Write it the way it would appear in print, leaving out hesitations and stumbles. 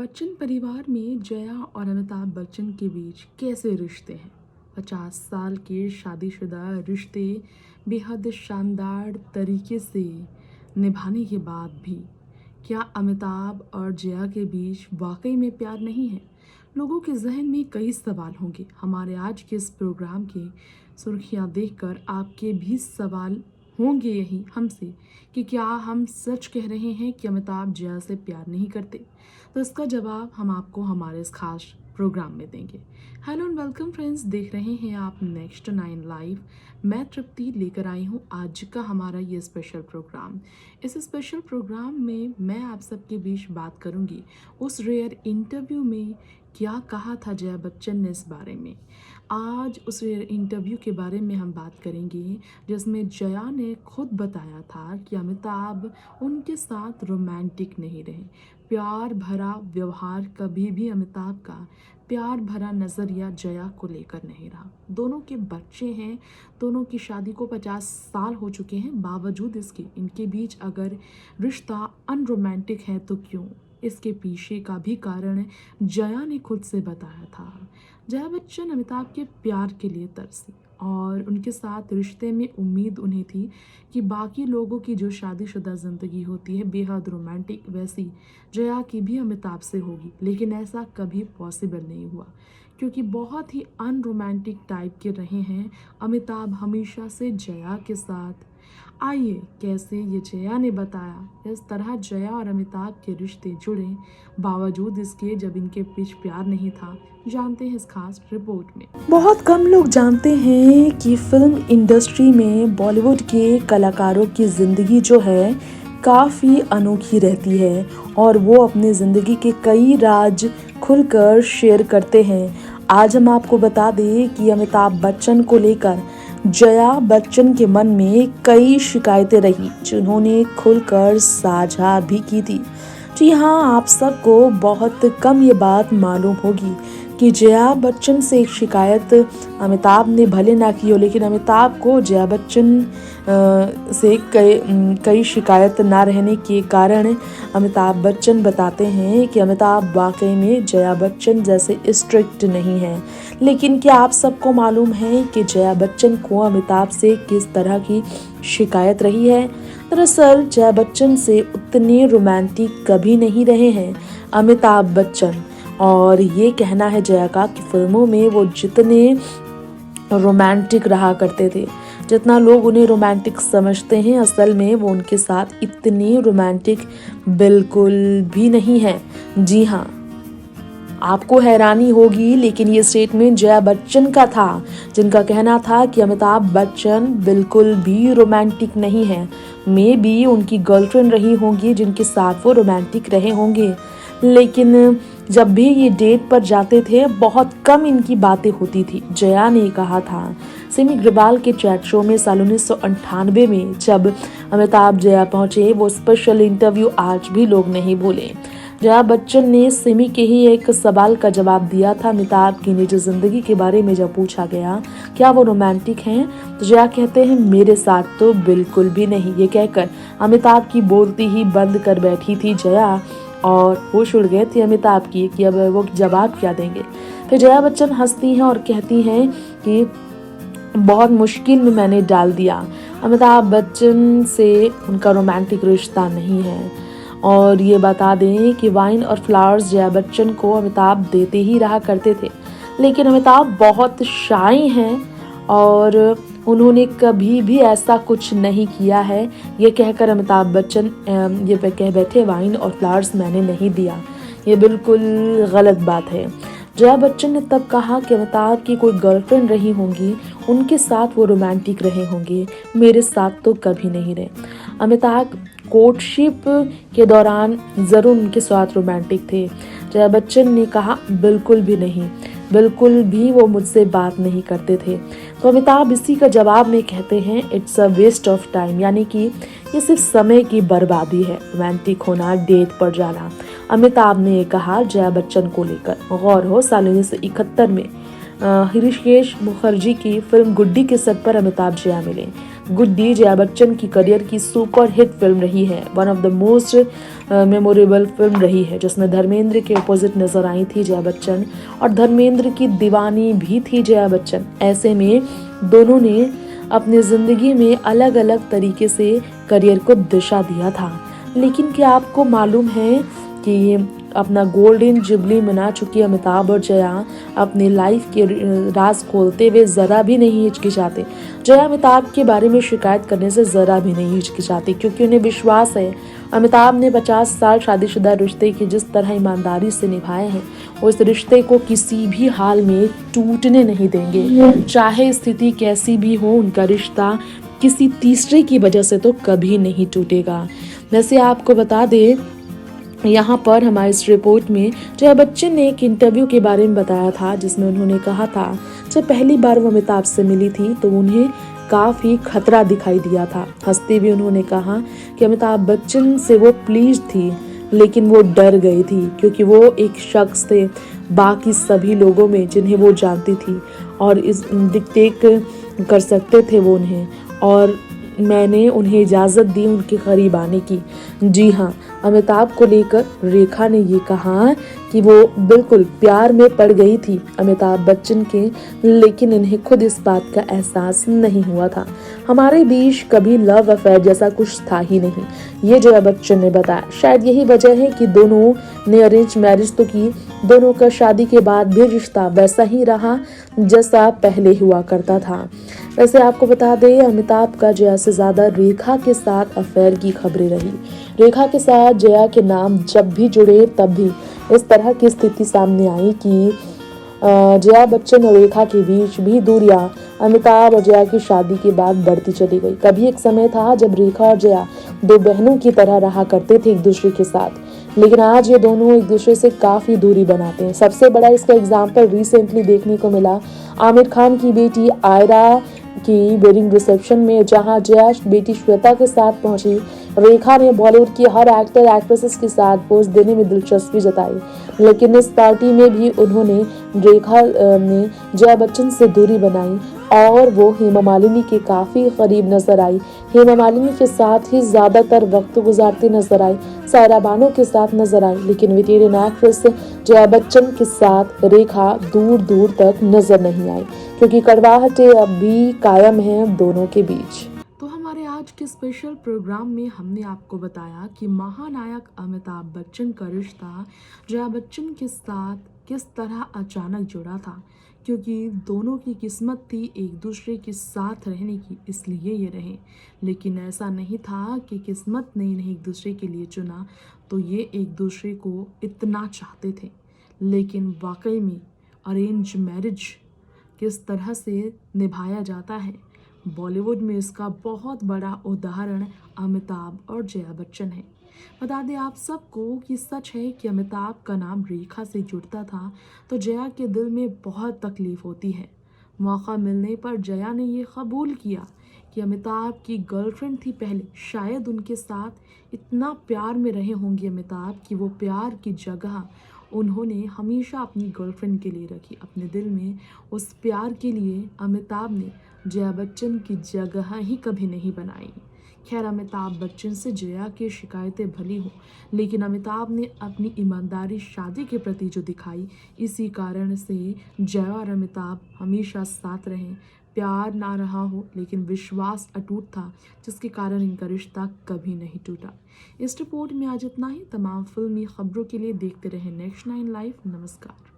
बच्चन परिवार में जया और अमिताभ बच्चन के बीच कैसे रिश्ते हैं। 50 साल के शादीशुदा रिश्ते बेहद शानदार तरीके से निभाने के बाद भी क्या अमिताभ और जया के बीच वाकई में प्यार नहीं है। लोगों के जहन में कई सवाल होंगे। हमारे आज के इस प्रोग्राम के सुर्खियां देखकर आपके भी सवाल होंगे यही हमसे कि क्या हम सच कह रहे हैं कि अमिताभ जया से प्यार नहीं करते। तो इसका जवाब हम आपको हमारे इस खास प्रोग्राम में देंगे। हेलो एंड वेलकम फ्रेंड्स, देख रहे हैं आप नेक्स्ट 9 लाइव। मैं तृप्ति लेकर आई हूँ आज का हमारा ये स्पेशल प्रोग्राम। इस स्पेशल प्रोग्राम में मैं आप सबके बीच बात करूँगी उस रेयर इंटरव्यू में क्या कहा था जया बच्चन ने इस बारे में। आज उस रेयर इंटरव्यू के बारे में हम बात करेंगे जिसमें जया ने खुद बताया था कि अमिताभ उनके साथ रोमांटिक नहीं रहे। प्यार भरा व्यवहार कभी भी अमिताभ का प्यार भरा नज़रिया जया को लेकर नहीं रहा। दोनों के बच्चे हैं, दोनों की शादी को 50 साल हो चुके हैं। बावजूद इसके इनके बीच अगर रिश्ता अनरोमांटिक है तो क्यों, इसके पीछे का भी कारण जया ने खुद से बताया था। जया बच्चन अमिताभ के प्यार के लिए तरसी और उनके साथ रिश्ते में उम्मीद उन्हें थी कि बाकी लोगों की जो शादीशुदा ज़िंदगी होती है बेहद रोमांटिक, वैसी जया की भी अमिताभ से होगी। लेकिन ऐसा कभी पॉसिबल नहीं हुआ क्योंकि बहुत ही अनरोमांटिक टाइप के रहे हैं अमिताभ हमेशा से जया के साथ। आइए कैसे ये जया ने बताया, इस तरह जया और अमिताभ के रिश्ते जुड़े बावजूद इसके जब इनके बीच प्यार नहीं था, जानते हैं इस खास रिपोर्ट में। बहुत कम लोग जानते हैं कि फिल्म इंडस्ट्री में बॉलीवुड के कलाकारों की ज़िंदगी जो है काफ़ी अनोखी रहती है और वो अपनी ज़िंदगी के कई राज खुलकर शेयर करते हैं। आज हम आपको बता दें कि अमिताभ बच्चन को लेकर जया बच्चन के मन में कई शिकायतें रही जिन्होंने खुलकर साझा भी की थी। जी हाँ, आप सबको बहुत कम ये बात मालूम होगी कि जया बच्चन से एक शिकायत अमिताभ ने भले ना की हो, लेकिन अमिताभ को जया बच्चन से कई शिकायत ना रहने के कारण अमिताभ बच्चन बताते हैं कि अमिताभ वाकई में जया बच्चन जैसे स्ट्रिक्ट नहीं हैं। लेकिन क्या आप सबको मालूम है कि जया बच्चन को अमिताभ से किस तरह की शिकायत रही है। दरअसल जया बच्चन से उतने रोमांटिक कभी नहीं रहे हैं अमिताभ बच्चन, और ये कहना है जया का कि फिल्मों में वो जितने रोमांटिक रहा करते थे, जितना लोग उन्हें रोमांटिक समझते हैं, असल में वो उनके साथ इतने रोमांटिक बिल्कुल भी नहीं है। जी हाँ, आपको हैरानी होगी लेकिन ये स्टेटमेंट जया बच्चन का था, जिनका कहना था कि अमिताभ बच्चन बिल्कुल भी रोमांटिक नहीं है। मे बी उनकी गर्लफ्रेंड रही होंगी जिनके साथ वो रोमांटिक रहे होंगे, लेकिन जब भी ये डेट पर जाते थे बहुत कम इनकी बातें होती थी। जया ने कहा था सिमी ग्रेवाल के चैट शो में साल 1998 में जब अमिताभ जया पहुंचे, वो स्पेशल इंटरव्यू आज भी लोग नहीं भूले। जया बच्चन ने सिमी के ही एक सवाल का जवाब दिया था अमिताभ की निजी जिंदगी के बारे में। जब पूछा गया क्या वो रोमांटिक हैं तो जया कहते हैं मेरे साथ तो बिल्कुल भी नहीं। ये कहकर अमिताभ की बोलती ही बंद कर बैठी थी जया और होश उड़ गए थे अमिताभ की कि अब वो जवाब क्या देंगे। फिर जया बच्चन हंसती हैं और कहती हैं कि बहुत मुश्किल में मैंने डाल दिया। अमिताभ बच्चन से उनका रोमांटिक रिश्ता नहीं है। और ये बता दें कि वाइन और फ्लावर्स जया बच्चन को अमिताभ देते ही रहा करते थे, लेकिन अमिताभ बहुत शाई हैं और उन्होंने कभी भी ऐसा कुछ नहीं किया है। ये कहकर अमिताभ बच्चन ये कह बैठे वाइन और फ्लावर्स मैंने नहीं दिया, ये बिल्कुल गलत बात है। जया बच्चन ने तब कहा कि अमिताभ की कोई गर्लफ्रेंड रही होंगी, उनके साथ वो रोमांटिक रहे होंगे, मेरे साथ तो कभी नहीं रहे। अमिताभ कोर्टशिप के दौरान ज़रूर उनके साथ रोमांटिक थे। जया बच्चन ने कहा बिल्कुल भी नहीं, बिल्कुल भी वो मुझसे बात नहीं करते थे। तो अमिताभ इसी का जवाब में कहते हैं it's a waste of time, यानी कि ये सिर्फ समय की बर्बादी है, रोमांटिक होना, डेट पर जाना। अमिताभ ने ये कहा जया बच्चन को लेकर। गौर हो साल 1971 में ऋषिकेश मुखर्जी की फिल्म गुड्डी के सेट पर अमिताभ जया मिले। गुड डे जया बच्चन की करियर की सुपर हिट फिल्म रही है, one of the most memorable film रही है, जिसमें धर्मेंद्र के अपोजिट नजर आई थी जया बच्चन और धर्मेंद्र की दीवानी भी थी जया बच्चन। ऐसे में दोनों ने अपनी जिंदगी में अलग अलग तरीके से करियर को दिशा दिया था। लेकिन क्या आपको मालूम है कि अपना गोल्डन जुबली मना चुकी अमिताभ और जया अपनी लाइफ के राज खोलते हुए ज़रा भी नहीं हिचकिचाते। जया अमिताभ के बारे में शिकायत करने से ज़रा भी नहीं हिचकिचाती, क्योंकि उन्हें विश्वास है अमिताभ ने 50 साल शादीशुदा रिश्ते की जिस तरह ईमानदारी से निभाए हैं, उस रिश्ते को किसी भी हाल में टूटने नहीं देंगे। चाहे स्थिति कैसी भी हो, उनका रिश्ता किसी तीसरे की वजह से तो कभी नहीं टूटेगा। वैसे आपको बता दें, यहाँ पर हमारे इस रिपोर्ट में जया बच्चन ने एक इंटरव्यू के बारे में बताया था, जिसमें उन्होंने कहा था जब पहली बार वो अमिताभ से मिली थी तो उन्हें काफ़ी खतरा दिखाई दिया था। हंसते हुए उन्होंने कहा कि अमिताभ बच्चन से वो प्लीज थी, लेकिन वो डर गई थी, क्योंकि वो एक शख्स थे बाकी सभी लोगों में जिन्हें वो जानती थी और इस डिक्टेट कर सकते थे वो उन्हें, और मैंने उन्हें इजाज़त दी उनके करीब आने की। जी हाँ, अमिताभ को लेकर रेखा ने ये कहा कि वो बिल्कुल प्यार में पड़ गई थी अमिताभ बच्चन के, लेकिन इन्हें खुद इस बात का एहसास नहीं हुआ था। हमारे बीच कभी लव अफेयर जैसा कुछ था ही नहीं, ये जया बच्चन ने बताया। शायद यही वजह है कि दोनों ने अरेंज मैरिज तो की, दोनों का शादी के बाद भी रिश्ता वैसा ही रहा जैसा पहले हुआ करता था। वैसे आपको बता दें, अमिताभ का जया से ज़्यादा रेखा के साथ अफेयर की खबरें रही। रेखा के साथ जया के नाम जब भी जुड़े तब भी इस तरह की स्थिति सामने आई कि जया बच्चन और रेखा के बीच भी दूरियां अमिताभ और जया की शादी के बाद बढ़ती चली गई। कभी एक समय था जब रेखा और जया दो बहनों की तरह रहा करते थे एक दूसरे के साथ, लेकिन आज ये दोनों एक दूसरे से काफ़ी दूरी बनाते हैं। सबसे बड़ा इसका एग्जाम्पल रिसेंटली देखने को मिला आमिर खान की बेटी आयरा की वेडिंग रिसेप्शन में, जहां जया बेटी श्वेता के साथ पहुंची। रेखा ने बॉलीवुड की हर एक्टर एक्ट्रेसेस के साथ पोज देने में दिलचस्पी जताई, लेकिन इस पार्टी में भी उन्होंने रेखा ने जया बच्चन से दूरी बनाई और वो हेमा मालिनी के काफ़ी करीब नजर आई। हेमा मालिनी के साथ ही ज़्यादातर वक्त गुजारती नजर आई, सायरा बानो के साथ नजर आई, लेकिन वेटेरियन एक्ट्रेस जया बच्चन के साथ रेखा दूर दूर तक नजर नहीं आई, क्योंकि कड़वाहटें अब भी कायम हैं दोनों के बीच। तो हमारे आज के स्पेशल प्रोग्राम में हमने आपको बताया कि महानायक अमिताभ बच्चन का रिश्ता जया बच्चन के साथ किस तरह अचानक जुड़ा था, क्योंकि दोनों की किस्मत थी एक दूसरे के साथ रहने की, इसलिए ये रहे। लेकिन ऐसा नहीं था कि किस्मत ने इन्हें एक दूसरे के लिए चुना तो ये एक दूसरे को इतना चाहते थे। लेकिन वाकई में अरेंज मैरिज किस तरह से निभाया जाता है, बॉलीवुड में इसका बहुत बड़ा उदाहरण अमिताभ और जया बच्चन है। बता दें आप सबको कि सच है कि अमिताभ का नाम रेखा से जुड़ता था तो जया के दिल में बहुत तकलीफ होती है। मौका मिलने पर जया ने ये कबूल किया कि अमिताभ की गर्लफ्रेंड थी पहले, शायद उनके साथ इतना प्यार में रहे होंगे अमिताभ कि वो प्यार की जगह उन्होंने हमेशा अपनी गर्लफ्रेंड के लिए रखी। अपने दिल में उस प्यार के लिए अमिताभ ने जया बच्चन की जगह ही कभी नहीं बनाई। खैर, अमिताभ बच्चन से जया की शिकायतें भली हों, लेकिन अमिताभ ने अपनी ईमानदारी शादी के प्रति जो दिखाई, इसी कारण से जया और अमिताभ हमेशा साथ रहे। प्यार ना रहा हो लेकिन विश्वास अटूट था, जिसके कारण इनका रिश्ता कभी नहीं टूटा। इस रिपोर्ट में आज इतना ही। तमाम फिल्मी खबरों के लिए देखते रहें नेक्स्ट 9 लाइव। नमस्कार।